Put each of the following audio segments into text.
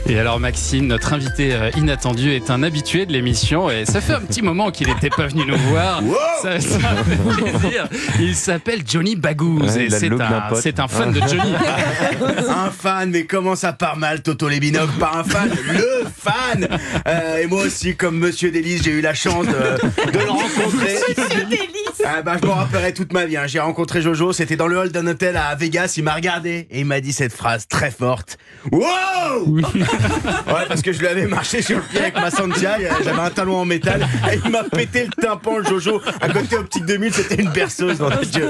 Et alors Maxime, notre invité inattendu, est un habitué de l'émission et ça fait un petit moment qu'il n'était pas venu nous voir. Wow, ça fait plaisir. Il s'appelle Johnny Baghouz et c'est un fan de Johnny. Un fan, mais comment ça part mal, Toto les binocles, par un fan, le fan. Et moi aussi, comme Monsieur Delis, j'ai eu la chance de le rencontrer. Monsieur Delis. Je m'en rappellerai toute ma vie. J'ai rencontré Jojo, c'était dans le hall d'un hôtel à Vegas. Il m'a regardé et il m'a dit cette phrase très forte. Wow. Ouais, parce que je lui avais marché sur le pied avec ma Santia. J'avais un talon en métal et il m'a pété le tympan, le Jojo. À côté Optique 2000, c'était une berceuse dans les yeux.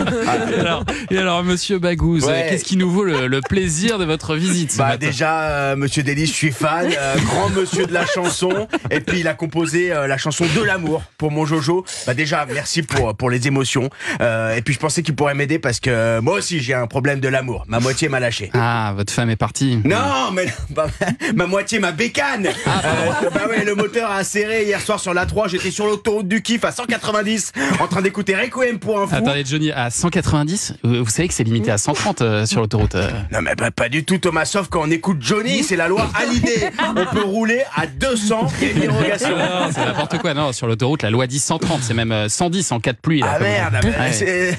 Et alors, Monsieur Baghouz, ouais. Qu'est-ce qui nous vaut le plaisir de votre visite ce matin ? Déjà, Monsieur Delis, je suis fan, grand monsieur de la chanson. Et puis il a composé la chanson de l'amour pour mon Jojo. Déjà, merci pour les émotions. Et puis je pensais qu'il pourrait m'aider parce que moi aussi j'ai un problème de l'amour. Ma moitié m'a lâché. Ah, votre femme est partie. Non, mais ma moitié, ma bécane. Ouais, le moteur a serré hier soir sur l'A3. J'étais sur l'autoroute du kiff à 190 en train d'écouter Requiem pour un fou. Attendez, Johnny, à 190 ? Vous savez que c'est limité à 130 sur l'autoroute. Non mais pas du tout, Thomas, sauf quand on écoute Johnny, c'est la loi Hallyday. On peut rouler à 200, il y a une dérogation. Non, c'est n'importe quoi. Non, sur l'autoroute, la loi dit 130, c'est même 110 en cas de pluie. Là, ah merde, ouais.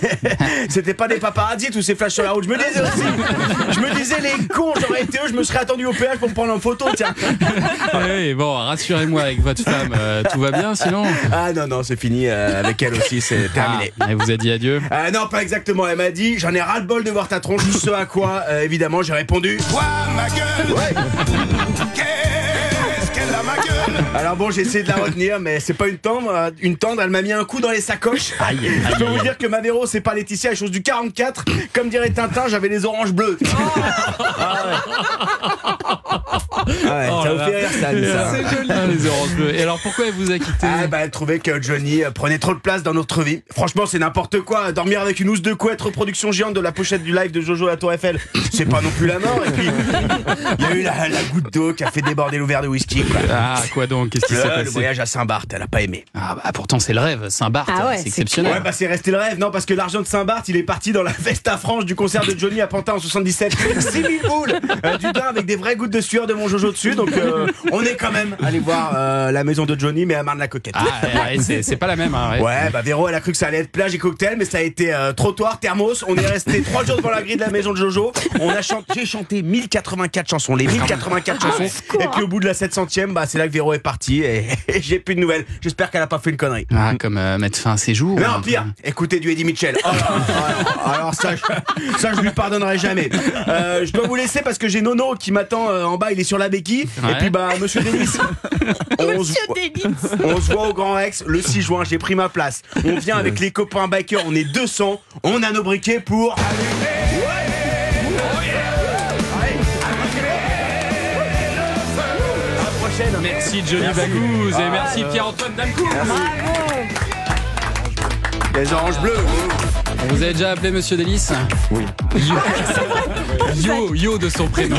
C'était pas des paparazzis tous ces flashs sur la route. Je me disais les cons, j'aurais été eux, je me serais attendu au péage pour me prendre en photo, tiens. Oui, bon, rassurez-moi avec votre femme, tout va bien sinon ? Ah non, c'est fini, avec elle aussi, c'est terminé. Elle vous a dit adieu ? Non, pas exactement, elle m'a dit, j'en ai ras-le-bol de voir ta tronche, ce à quoi, évidemment, j'ai répondu, Quoi, ma gueule? ouais. Qu'est-ce qu'elle a, ma gueule? Alors bon, j'ai essayé de la retenir, mais c'est pas une tendre, elle m'a mis un coup dans les sacoches. Je peux vous dire que ma Véro, c'est pas Laetitia, elle chose du 44. Comme dirait Tintin, j'avais les oranges bleues. Ça vous fait rire, ça. C'est joli. Les oranges bleues. Et alors pourquoi elle vous a quitté ? Elle trouvait que Johnny prenait trop de place dans notre vie. Franchement, c'est n'importe quoi. Dormir avec une housse de couette, reproduction géante de la pochette du live de Jojo à la Tour Eiffel, c'est pas non plus la mort. Et puis, il y a eu la goutte d'eau qui a fait déborder l'ouvert de whisky, quoi. Ah, quoi donc ? Qu'est-ce qui s'est passé ? Le voyage à Saint-Barth, elle a pas aimé. Ah bah pourtant c'est le rêve, Saint-Barth, Ah ouais, c'est c'est exceptionnel. Ouais, c'est resté le rêve. Non, parce que l'argent de Saint-Barth, il est parti dans la Vesta franche du concert de Johnny à Pantin en 77. 6000 boules du bain avec des vraies gouttes de sueur de mon Jojo dessus. Donc on est quand même allé voir la maison de Johnny, mais à Marne-la-Coquette. C'est pas la même. Hein, Ouais, Véro, elle a cru que ça allait être plage et cocktail, mais ça a été trottoir, thermos. On est resté 3 jours devant la grille de la maison de Jojo. J'ai chanté 1084 chansons, les 1084 chansons. Et puis au bout de la 700e, c'est là que Véro est partie et j'ai plus de nouvelles. J'espère qu'elle a pas fait une connerie. Ah, comme mettre fin à ses jours. Non, pire, écoutez du Eddie Mitchell. Alors ça, je lui pardonnerai jamais. Je dois vous laisser parce que j'ai Nono qui m'attend en bas, il est sur la béquille. Ouais. Et puis Monsieur Delis. Monsieur Delis. On se voit au Grand Rex le 6 juin, j'ai pris ma place. On vient avec les copains bikers, on est 200. On a nos briquets pour... Merci Johnny Baghouz et merci Pierre-Antoine Dalcourt. Les oranges bleues. On vous avez déjà appelé Monsieur Delis ? Oui. Yo de son prénom.